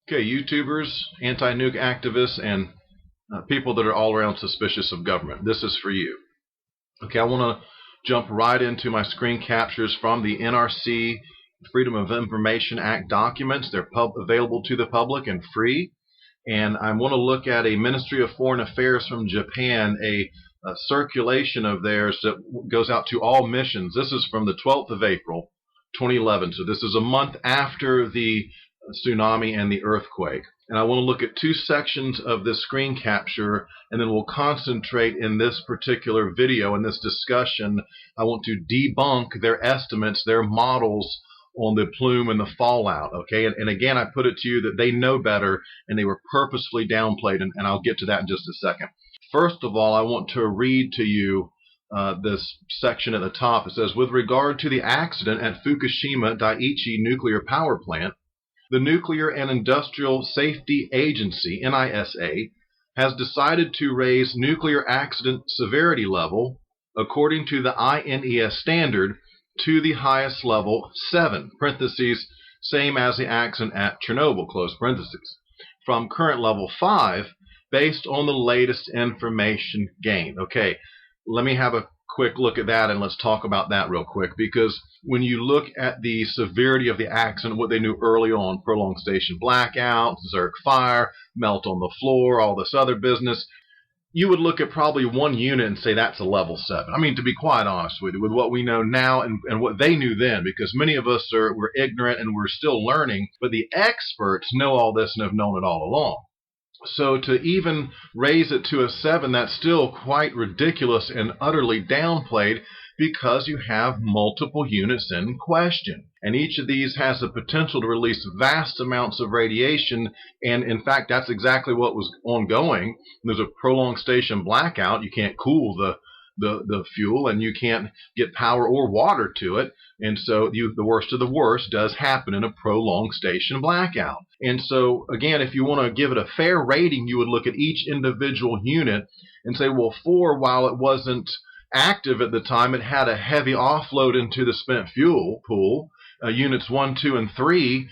Okay, YouTubers, anti-nuke activists, and people that are all around suspicious of government. This is for you. Okay, I want to jump right into my screen captures from the NRC Freedom of Information Act documents. They're available to the public and free. And I want to look at a Ministry of Foreign Affairs from Japan, a circulation of theirs that goes out to all missions. This is from the 12th of April, 2011. So this is a month after the tsunami and the earthquake. And I want to look at two sections of this screen capture, and then we'll concentrate in this particular video, in this discussion. I want to debunk their estimates, their models on the plume and the fallout. Okay, and again, I put it to you that they know better, and they were purposefully downplayed, and I'll get to that in just a second. First of all, I want to read to you this section at the top. It says, with regard to the accident at Fukushima Daiichi nuclear power plant, the Nuclear and Industrial Safety Agency, NISA, has decided to raise nuclear accident severity level, according to the INES standard, to the highest level 7, parentheses, same as the accident at Chernobyl, close parentheses, from current level 5, based on the latest information gained. Okay, let me have a quick look at that, and let's talk about that real quick, because when you look at the severity of the accident, what they knew early on, prolonged station blackout, Zerk fire, melt on the floor, all this other business, you would look at probably one unit and say that's a level 7. I mean, to be quite honest with you, with what we know now and what they knew then, because many of us we're ignorant and we're still learning, but the experts know all this and have known it all along. So to even raise it to a 7, that's still quite ridiculous and utterly downplayed, because you have multiple units in question. And each of these has the potential to release vast amounts of radiation, and in fact, that's exactly what was ongoing. There's a prolonged station blackout. You can't cool the fuel, and you can't get power or water to it. And so the worst of the worst does happen in a prolonged station blackout. And so, again, if you want to give it a fair rating, you would look at each individual unit and say, well, 4, while it wasn't active at the time, it had a heavy offload into the spent fuel pool. Units 1, 2, and 3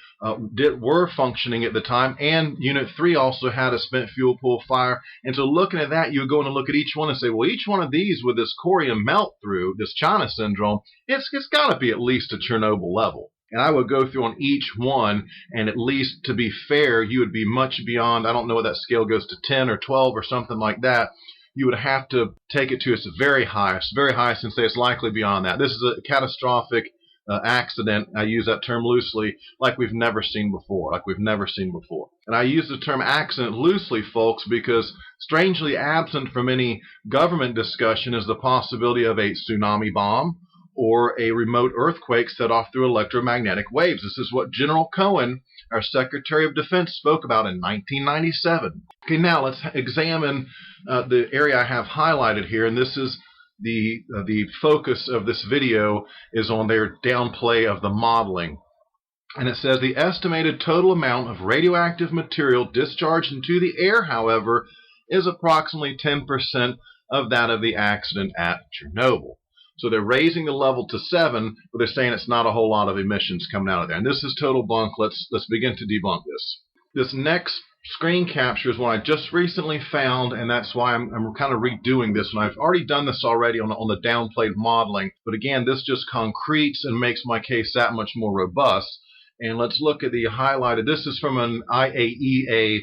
were functioning at the time, and Unit 3 also had a spent fuel pool fire. And so looking at that, you would go in and look at each one and say, well, each one of these with this corium melt through, this China syndrome, it's got to be at least a Chernobyl level. And I would go through on each one, and at least to be fair, you would be much beyond, I don't know what that scale goes to, 10 or 12 or something like that. You would have to take it to its very highest, and say it's likely beyond that. This is a catastrophic accident. I use that term loosely, like we've never seen before, And I use the term accident loosely, folks, because strangely absent from any government discussion is the possibility of a tsunami bomb or a remote earthquake set off through electromagnetic waves. This is what General Cohen, our Secretary of Defense, spoke about in 1997. Okay, now let's examine the area I have highlighted here, and this is the focus of this video is on their downplay of the modeling. And it says the estimated total amount of radioactive material discharged into the air, however, is approximately 10% of that of the accident at Chernobyl. So they're raising the level to 7, but they're saying it's not a whole lot of emissions coming out of there. And this is total bunk. Let's begin to debunk this. This next screen capture is one I just recently found, and that's why I'm kind of redoing this. And I've already done this already on the downplayed modeling. But again, this just concretes and makes my case that much more robust. And let's look at the highlighted. This is from an IAEA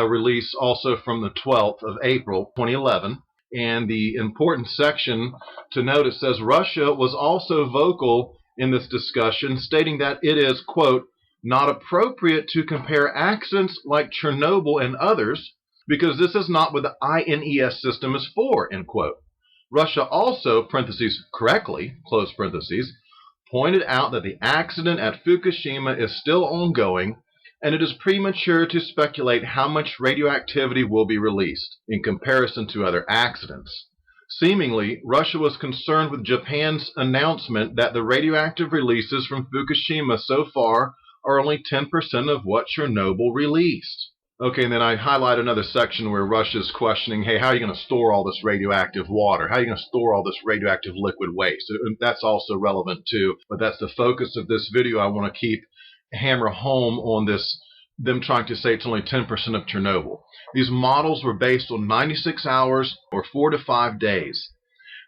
release, also from the 12th of April, 2011. And the important section to note, it says Russia was also vocal in this discussion, stating that it is, quote, not appropriate to compare accidents like Chernobyl and others, because this is not what the INES system is for, end quote. Russia also, parentheses, correctly, close parentheses, pointed out that the accident at Fukushima is still ongoing, and it is premature to speculate how much radioactivity will be released in comparison to other accidents. Seemingly, Russia was concerned with Japan's announcement that the radioactive releases from Fukushima so far are only 10% of what Chernobyl released. Okay, and then I highlight another section where Russia's questioning, hey, how are you going to store all this radioactive water? How are you going to store all this radioactive liquid waste? That's also relevant too, but that's the focus of this video. I want to hammer home on this them trying to say it's only 10% of Chernobyl. These models were based on 96 hours or 4 to 5 days.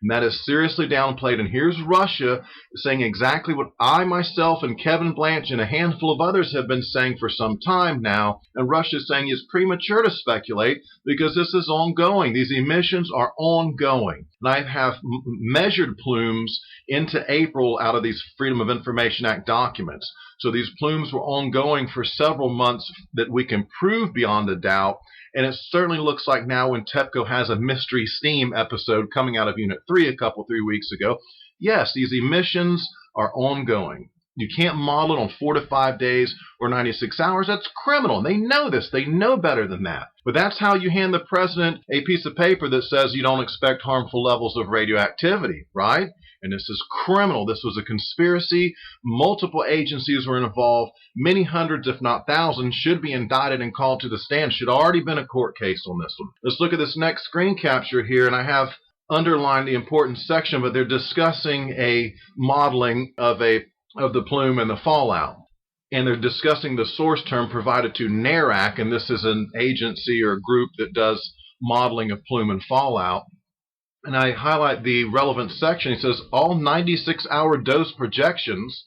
And that is seriously downplayed. And here's Russia saying exactly what I, myself, and Kevin Blanch and a handful of others have been saying for some time now. And Russia is saying it's premature to speculate because this is ongoing. These emissions are ongoing. And I have measured plumes into April out of these Freedom of Information Act documents. So these plumes were ongoing for several months that we can prove beyond a doubt. And it certainly looks like now when TEPCO has a Mystery Steam episode coming out of Unit 3 3 weeks ago, yes, these emissions are ongoing. You can't model it on 4 to 5 days or 96 hours. That's criminal. They know this. They know better than that. But that's how you hand the president a piece of paper that says you don't expect harmful levels of radioactivity, right? And this is criminal. This was a conspiracy. Multiple agencies were involved. Many hundreds, if not thousands, should be indicted and called to the stand. Should already been a court case on this one. Let's look at this next screen capture here, and I have underlined the important section, but they're discussing a modeling of the plume and the fallout. And they're discussing the source term provided to NARAC, and this is an agency or group that does modeling of plume and fallout. And I highlight the relevant section. It says all 96-hour dose projections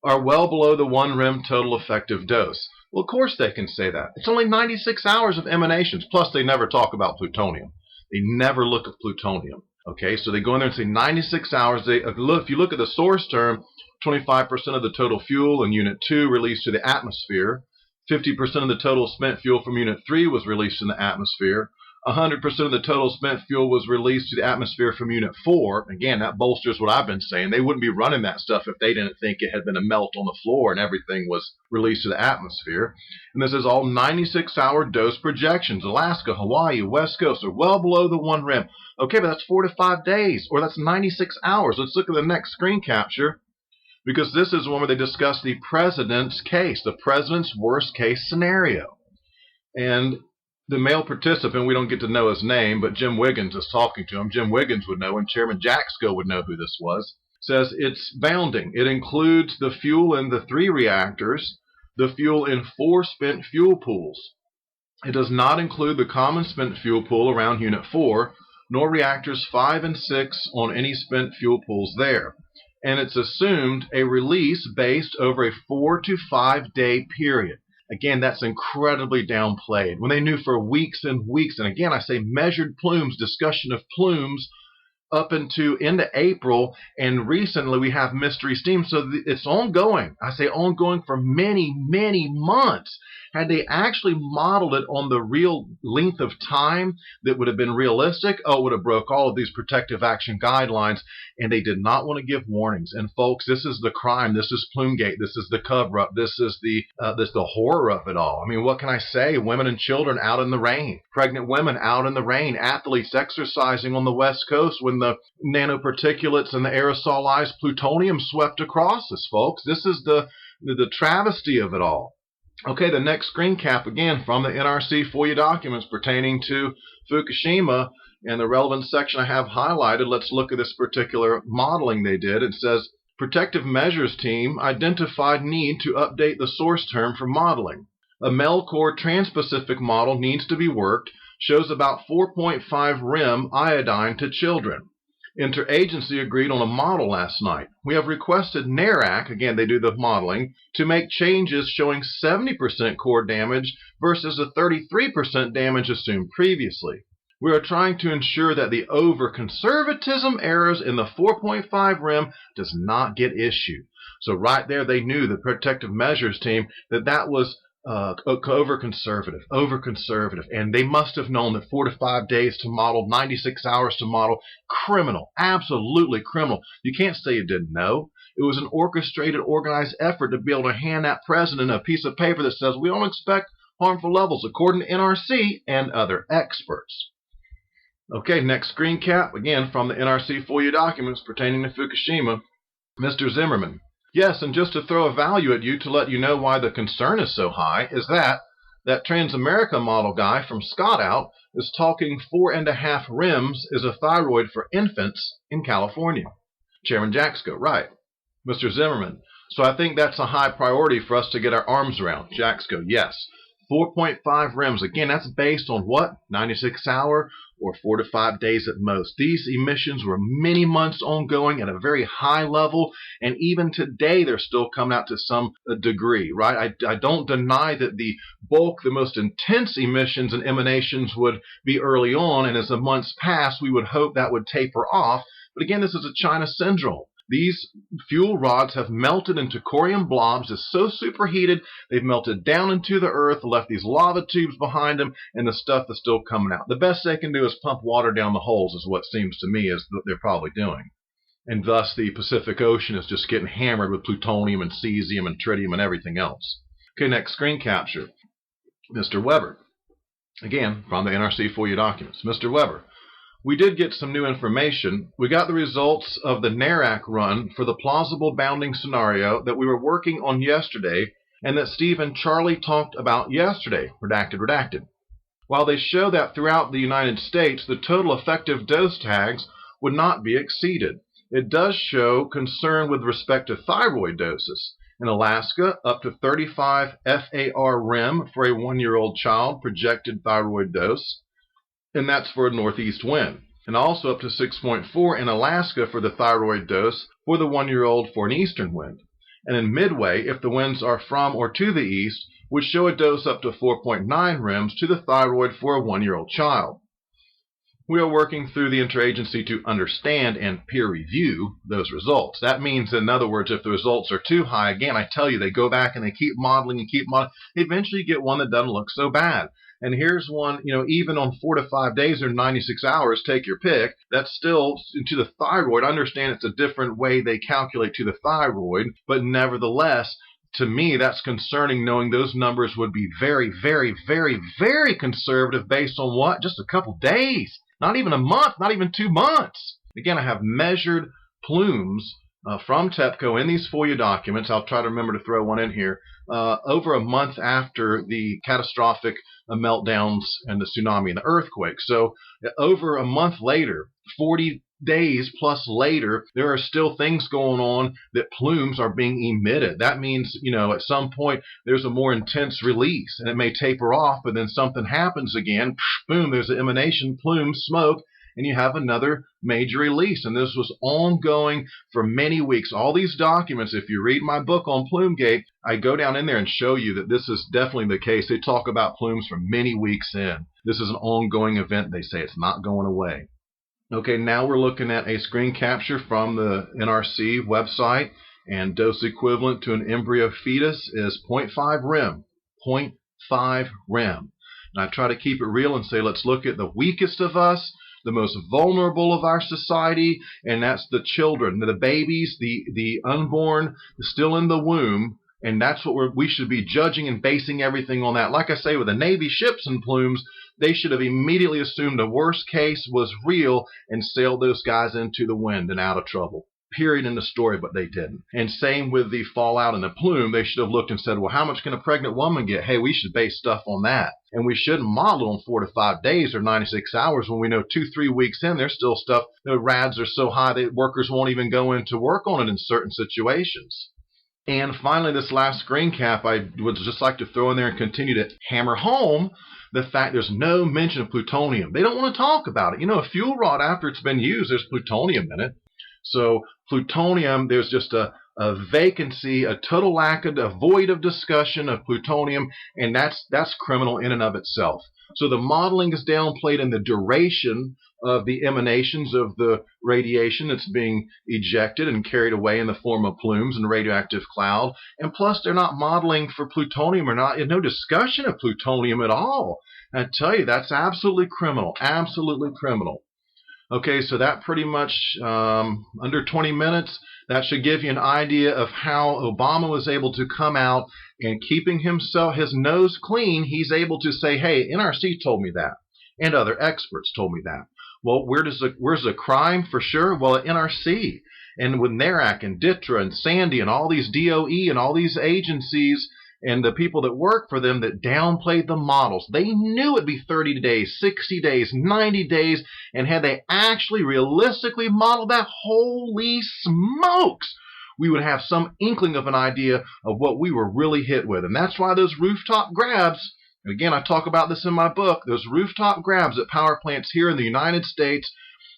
are well below the 1 rem total effective dose. Well, of course they can say that. It's only 96 hours of emanations. Plus, they never talk about plutonium. They never look at plutonium. Okay, so they go in there and say 96 hours. If you look at the source term, 25% of the total fuel in Unit 2 released to the atmosphere. 50% of the total spent fuel from Unit 3 was released in the atmosphere. 100% of the total spent fuel was released to the atmosphere from Unit 4. Again, that bolsters what I've been saying. They wouldn't be running that stuff if they didn't think it had been a melt on the floor and everything was released to the atmosphere. And this is all 96-hour dose projections. Alaska, Hawaii, West Coast are well below the 1 rem. Okay, but that's 4 to 5 days, or that's 96 hours. Let's look at the next screen capture, because this is one where they discuss the president's case, the president's worst case scenario. And the male participant, we don't get to know his name, but Jim Wiggins is talking to him. Jim Wiggins would know, and Chairman Jaxco would know who this was. Says it's bounding. It includes the fuel in the 3 reactors, the fuel in 4 spent fuel pools. It does not include the common spent fuel pool around Unit 4, nor reactors 5 and 6 on any spent fuel pools there. And it's assumed a release based over a 4 to 5 day period. Again, that's incredibly downplayed. When they knew for weeks and weeks, and again, I say measured plumes, discussion of plumes up into April, and recently we have Mystery Steam, so it's ongoing. I say ongoing for many, many months. Had they actually modeled it on the real length of time that would have been realistic, it would have broke all of these protective action guidelines, and they did not want to give warnings. And folks, this is the crime. This is Plumegate. This is the cover-up. This is the horror of it all. I mean, what can I say? Women and children out in the rain. Pregnant women out in the rain. Athletes exercising on the West Coast when the nanoparticulates and the aerosolized plutonium swept across us, folks. This is the travesty of it all. Okay, the next screen cap, again, from the NRC FOIA documents pertaining to Fukushima, and the relevant section I have highlighted. Let's look at this particular modeling they did. It says, Protective Measures Team identified need to update the source term for modeling. A Melcore Trans-Pacific model needs to be worked, shows about 4.5 rem iodine to children. Interagency agreed on a model last night. We have requested NARAC, again they do the modeling, to make changes showing 70% core damage versus the 33% damage assumed previously. We are trying to ensure that the over-conservatism errors in the 4.5 rem does not get issued. So right there they knew, the Protective Measures Team, that was over-conservative, and they must have known that 4 to 5 days to model, 96 hours to model, criminal, absolutely criminal. You can't say you didn't know. It was an orchestrated, organized effort to be able to hand that president a piece of paper that says we don't expect harmful levels according to NRC and other experts. Okay, next screen cap, again from the NRC FOIA documents pertaining to Fukushima. Mr. Zimmerman. Yes, and just to throw a value at you to let you know why the concern is so high is that Transamerica model guy from Scott out is talking 4.5 rems is a thyroid for infants in California. Chairman Jaxco, right. Mr. Zimmerman, So I think that's a high priority for us to get our arms around. Jacks go, yes. 4.5 rems. Again, that's based on what? 96 hour or 4 to 5 days at most. These emissions were many months ongoing at a very high level, and even today they're still coming out to some degree, right? I don't deny that the bulk, the most intense emissions and emanations would be early on, and as the months pass, we would hope that would taper off. But again, this is a China syndrome. These fuel rods have melted into corium blobs. It's so superheated, they've melted down into the earth, left these lava tubes behind them, and the stuff is still coming out. The best they can do is pump water down the holes, is what seems to me is what they're probably doing. And thus the Pacific Ocean is just getting hammered with plutonium and cesium and tritium and everything else. Okay, next screen capture. Mr. Weber. Again, from the NRC FOIA documents. Mr. Weber. We did get some new information. We got the results of the NARAC run for the plausible bounding scenario that we were working on yesterday and that Steve and Charlie talked about yesterday, redacted. While they show that throughout the United States, the total effective dose tags would not be exceeded. It does show concern with respect to thyroid doses. In Alaska, up to 35 FAR-REM for a 1-year-old child projected thyroid dose. And that's for a northeast wind. And also up to 6.4 in Alaska for the thyroid dose for the 1-year-old for an eastern wind. And in Midway, if the winds are from or to the east, would show a dose up to 4.9 rems to the thyroid for a 1-year-old child. We are working through the interagency to understand and peer review those results. That means, in other words, if the results are too high, again, I tell you, they go back and they keep modeling and keep modeling. Eventually you get one that doesn't look so bad. And here's one, even on 4 to 5 days or 96 hours, take your pick, that's still to the thyroid. I understand it's a different way they calculate to the thyroid, but nevertheless, to me, that's concerning, knowing those numbers would be very, very, very, very conservative based on what? Just a couple days. Not even a month, not even 2 months. Again, I have measured plumes from TEPCO in these FOIA documents. I'll try to remember to throw one in here. Over a month after the catastrophic meltdowns and the tsunami and the earthquake. So over a month later, 40 days plus later, there are still things going on that plumes are being emitted. That means, at some point there's a more intense release and it may taper off, but then something happens again, boom, there's an emanation, plume, smoke, and you have another major release. And this was ongoing for many weeks. All these documents, if you read my book on Plumegate, I go down in there and show you that this is definitely the case. They talk about plumes for many weeks in. This is an ongoing event. They say it's not going away. Okay, now we're looking at a screen capture from the NRC website, and dose equivalent to an embryo fetus is 0.5 rem. 0.5 rem. And I try to keep it real and say, let's look at the weakest of us, the most vulnerable of our society, and that's the children, the babies, the unborn, still in the womb, and that's what we should be judging and basing everything on that. Like I say, with the Navy ships and plumes, they should have immediately assumed the worst case was real and sailed those guys into the wind and out of trouble. Period in the story, but they didn't. And same with the fallout and the plume. They should have looked and said, well, how much can a pregnant woman get? Hey, we should base stuff on that. And we shouldn't model on 4 to 5 days or 96 hours when we know 2-3 weeks in, there's still stuff, the RADs are so high that workers won't even go into work on it in certain situations. And finally, this last screen cap, I would just like to throw in there and continue to hammer home the fact there's no mention of plutonium. They don't want to talk about it. A fuel rod, after it's been used, there's plutonium in it. So plutonium, there's just a vacancy, a total lack of, a void of discussion of plutonium, and that's criminal in and of itself. So the modeling is downplayed in the duration of the emanations of the radiation that's being ejected and carried away in the form of plumes and radioactive cloud. And plus, they're not modeling for plutonium, or no discussion of plutonium at all. And I tell you, that's absolutely criminal, absolutely criminal. Okay, so that pretty much, under 20 minutes, that should give you an idea of how Obama was able to come out and keeping his nose clean. He's able to say, hey, NRC told me that, and other experts told me that. Well, where's the crime for sure? Well, at NRC, and with NARAC and DITRA and Sandy and all these DOE and all these agencies and the people that work for them that downplayed the models. They knew it'd be 30 days, 60 days, 90 days, and had they actually realistically modeled that, holy smokes, we would have some inkling of an idea of what we were really hit with. And that's why those rooftop grabs, and again, I talk about this in my book, those rooftop grabs at power plants here in the United States,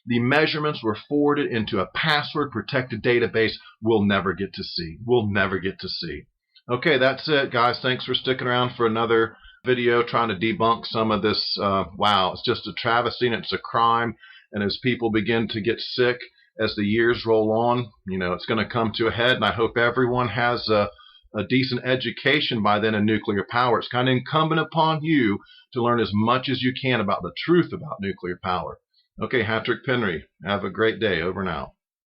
the measurements were forwarded into a password-protected database we'll never get to see. We'll never get to see. Okay, that's it, guys. Thanks for sticking around for another video trying to debunk some of this. Wow, it's just a travesty and it's a crime. And as people begin to get sick as the years roll on, it's going to come to a head. And I hope everyone has a decent education by then in nuclear power. It's kind of incumbent upon you to learn as much as you can about the truth about nuclear power. Okay, Hattrick Penry, have a great day. Over now.